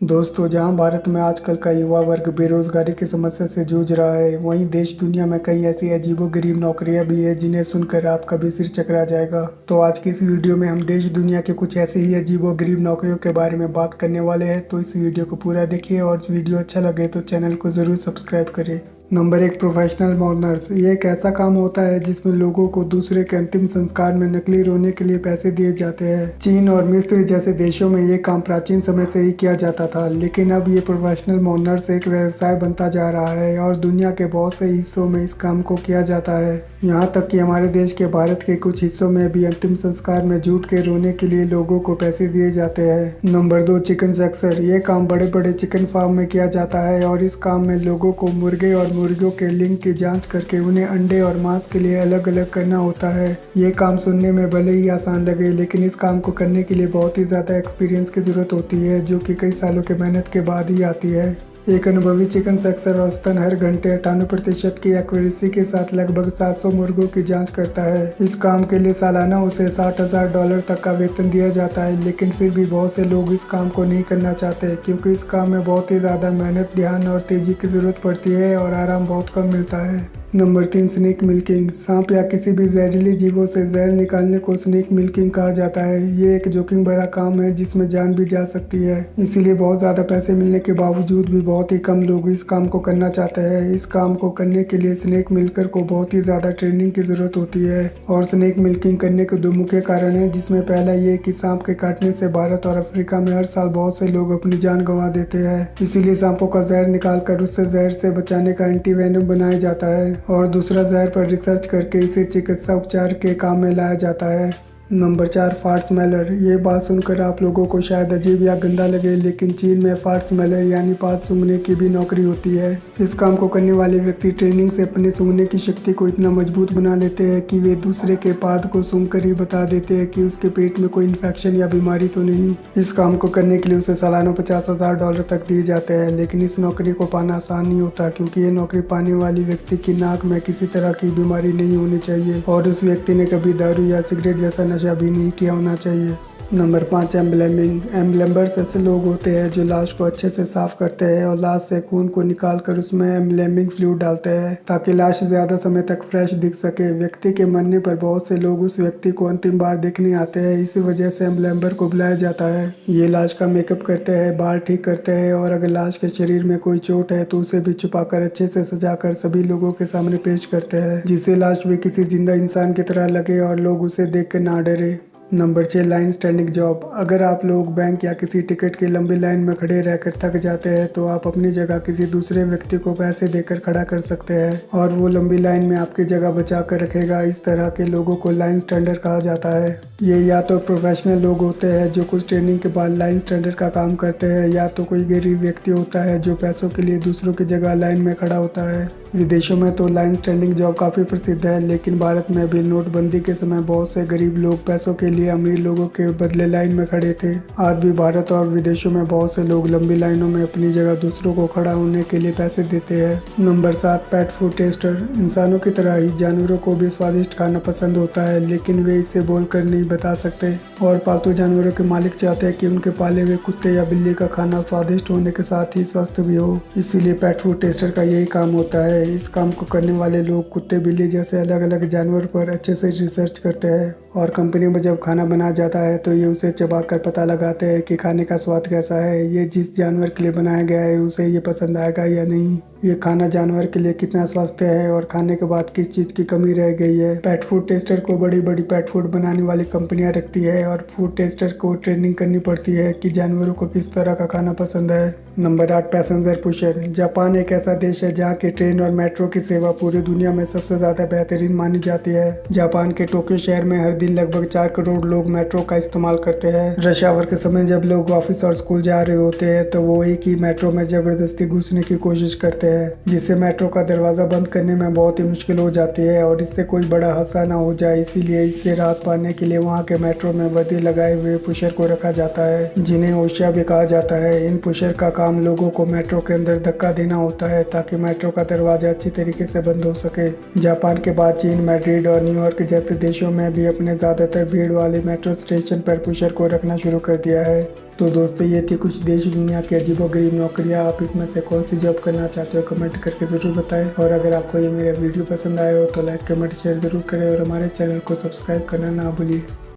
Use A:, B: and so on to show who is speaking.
A: दोस्तों, जहां भारत में आजकल का युवा वर्ग बेरोजगारी की समस्या से जूझ रहा है, वहीं देश दुनिया में कई ऐसी अजीबोगरीब नौकरियां भी है जिन्हें सुनकर आपका भी सिर चकरा जाएगा। तो आज की इस वीडियो में हम देश दुनिया के कुछ ऐसे ही अजीबोगरीब नौकरियों के बारे में बात करने वाले हैं। तो इस वीडियो को पूरा देखिए और वीडियो अच्छा लगे तो चैनल को ज़रूर सब्सक्राइब करें। Number 1, professional mourners. ये एक ऐसा काम होता है जिसमें लोगों को दूसरे के अंतिम संस्कार में नकली रोने के लिए पैसे दिए जाते हैं। चीन और मिस्र जैसे देशों में ये काम प्राचीन समय से ही किया जाता था, लेकिन अब ये प्रोफेशनल मॉर्नर्स एक व्यवसाय बनता जा रहा है और दुनिया के बहुत से हिस्सों में इस काम को किया जाता है। यहाँ तक कि हमारे देश के भारत के कुछ हिस्सों में भी अंतिम संस्कार में झूठ के रोने के लिए लोगों को पैसे दिए जाते हैं। Number 2, chicken sexer. ये काम बड़े बड़े चिकन फार्म में किया जाता है और इस काम में लोगों को मुर्गे और मुर्गियों के लिंग की जांच करके उन्हें अंडे और मांस के लिए अलग अलग करना होता है। ये काम सुनने में भले ही आसान लगे, लेकिन इस काम को करने के लिए बहुत ही ज़्यादा एक्सपीरियंस की ज़रूरत होती है, जो कि कई सालों की मेहनत के बाद ही आती है। एक अनुभवी चिकन सेक्सर औसतन हर घंटे 98% की एक्यूरेसी के साथ लगभग 700 मुर्गों की जांच करता है। इस काम के लिए सालाना उसे $60,000 तक का वेतन दिया जाता है, लेकिन फिर भी बहुत से लोग इस काम को नहीं करना चाहते, क्योंकि इस काम में बहुत ही ज़्यादा मेहनत, ध्यान और तेज़ी की ज़रूरत पड़ती है और आराम बहुत कम मिलता है। Number 3, snake milking. सांप या किसी भी जहरीली जीवों से जहर निकालने को स्नेक मिल्किंग कहा जाता है। ये एक जोखिम भरा काम है जिसमें जान भी जा सकती है, इसीलिए बहुत ज़्यादा पैसे मिलने के बावजूद भी बहुत ही कम लोग इस काम को करना चाहते हैं। इस काम को करने के लिए स्नेक मिल्कर को बहुत ही ज़्यादा ट्रेनिंग की ज़रूरत होती है और स्नेक मिल्किंग करने के दो मुख्य कारण हैं, जिसमें पहला ये कि सांप के काटने से भारत और अफ्रीका में हर साल बहुत से लोग अपनी जान गंवा देते हैं। इसीलिए सांपों का जहर निकाल कर उससे जहर से बचाने का एंटीवेनम बनाया जाता है और दूसरा जहर पर रिसर्च करके इसे चिकित्सा उपचार के काम में लाया जाता है। Number 4, fart smeller. ये बात सुनकर आप लोगों को शायद अजीब या गंदा लगे, लेकिन चीन में फार्ट स्मेलर यानी पाद सूंघने की भी नौकरी होती है। इस काम को करने वाले व्यक्ति ट्रेनिंग से अपने सूंघने की शक्ति को इतना मजबूत बना लेते हैं कि वे दूसरे के पाद को सूंघकर ही बता देते हैं कि उसके पेट में कोई इन्फेक्शन या बीमारी तो नहीं। इस काम को करने के लिए उसे सालाना $50,000 तक दिए जाते हैं, लेकिन इस नौकरी को पाना आसान नहीं होता, क्योंकि ये नौकरी पाने वाली व्यक्ति की नाक में किसी तरह की बीमारी नहीं होनी चाहिए और उस व्यक्ति ने कभी दारू या सिगरेट जैसा नशा भी नहीं किया होना चाहिए। नंबर 5, एम्बलेमिंग। एम्बलेमर्स ऐसे लोग होते हैं जो लाश को अच्छे से साफ करते हैं और लाश से खून को निकाल कर उसमें एम्बलेमिंग फ्लूइड डालते हैं, ताकि लाश ज़्यादा समय तक फ्रेश दिख सके। व्यक्ति के मरने पर बहुत से लोग उस व्यक्ति को अंतिम बार देखने आते हैं, इसी वजह से एम्बलेमर को बुलाया जाता है। ये लाश का मेकअप करते हैं, बाल ठीक करते हैं और अगर लाश के शरीर में कोई चोट है तो उसे भी छुपाकर अच्छे से सजाकर सभी लोगों के सामने पेश करते हैं, जिससे लाश भी किसी जिंदा इंसान की तरह लगे और लोग उसे देख कर ना डरे। Number 6, line standing job. अगर आप लोग बैंक या किसी टिकट की लंबी लाइन में खड़े रहकर थक जाते हैं तो आप अपनी जगह किसी दूसरे व्यक्ति को पैसे देकर खड़ा कर सकते हैं और वो लंबी लाइन में आपकी जगह बचा कर रखेगा। इस तरह के लोगों को लाइन स्टैंडर कहा जाता है। ये या तो प्रोफेशनल लोग होते हैं जो कुछ ट्रेनिंग के बाद लाइन स्टैंडर का काम करते हैं, या तो कोई गरीब व्यक्ति होता है जो पैसों के लिए दूसरों की जगह लाइन में खड़ा होता है। विदेशों में तो लाइन स्टैंडिंग जॉब काफ़ी प्रसिद्ध है, लेकिन भारत में भी नोटबंदी के समय बहुत से गरीब लोग पैसों के लिए अमीर लोगों के बदले लाइन में खड़े थे। आज भी भारत और विदेशों में बहुत से लोग लंबी लाइनों में अपनी जगह दूसरों को खड़ा होने के लिए पैसे देते हैं। Number 7, pet food tester. इंसानों की तरह ही जानवरों को भी स्वादिष्ट खाना पसंद होता है, लेकिन वे इसे बोलकर नहीं बता सकते और पालतू जानवरों के मालिक चाहते हैं कि उनके पाले हुए कुत्ते या बिल्ली का खाना स्वादिष्ट होने के साथ ही स्वस्थ भी हो। इसीलिए पेट फूड टेस्टर का यही काम होता है। इस काम को करने वाले लोग कुत्ते, बिल्ली जैसे अलग अलग जानवर पर अच्छे से रिसर्च करते हैं और कंपनी में जब खाना बनाया जाता है तो ये उसे चबाकर पता लगाते हैं कि खाने का स्वाद कैसा है, ये जिस जानवर के लिए बनाया गया है उसे ये पसंद आएगा या नहीं, ये खाना जानवर के लिए कितना स्वस्थ है और खाने के बाद किस चीज़ की कमी रह गई है। पेट फूड टेस्टर को बड़ी बड़ी पेट फूड बनाने वाली कंपनियां रखती है और फूड टेस्टर को ट्रेनिंग करनी पड़ती है कि जानवरों को किस तरह का खाना पसंद है। Number 8, passenger pusher. जापान एक ऐसा देश है जहाँ की ट्रेन और मेट्रो की सेवा पूरी दुनिया में सबसे ज़्यादा बेहतरीन मानी जाती है। जापान के टोक्यो शहर में हर दिन लगभग 4 करोड़ लोग मेट्रो का इस्तेमाल करते हैं। रश आवर के समय जब लोग ऑफिस और स्कूल जा रहे होते हैं तो वो एक ही मेट्रो में जबरदस्ती घुसने की कोशिश करते हैं, जिससे मेट्रो का दरवाज़ा बंद करने में बहुत ही मुश्किल हो जाती है और इससे कोई बड़ा हादसा ना हो जाए। इसीलिए इससे राहत पाने के लिए वहाँ के मेट्रो में वर्दी लगाए हुए पुशर को रखा जाता है, जिन्हें ओशिया भी कहा जाता है। इन पुशर का काम लोगों को मेट्रो के अंदर धक्का देना होता है ताकि मेट्रो का दरवाजा अच्छी तरीके से बंद हो सके। जापान के बाद चीन, मैड्रिड और न्यूयॉर्क जैसे देशों में भी अपने ज़्यादातर भीड़ वाले मेट्रो स्टेशन पर पुशर को रखना शुरू कर दिया है। तो दोस्तों ये थी कुछ देश दुनिया की अजीबोगरीब नौकरियां। आप इसमें से कौन सी जॉब करना चाहते हो कमेंट करके ज़रूर बताएं। और अगर आपको ये मेरा वीडियो पसंद आया हो तो लाइक कमेंट शेयर ज़रूर करें और हमारे चैनल को सब्सक्राइब करना ना भूलिए।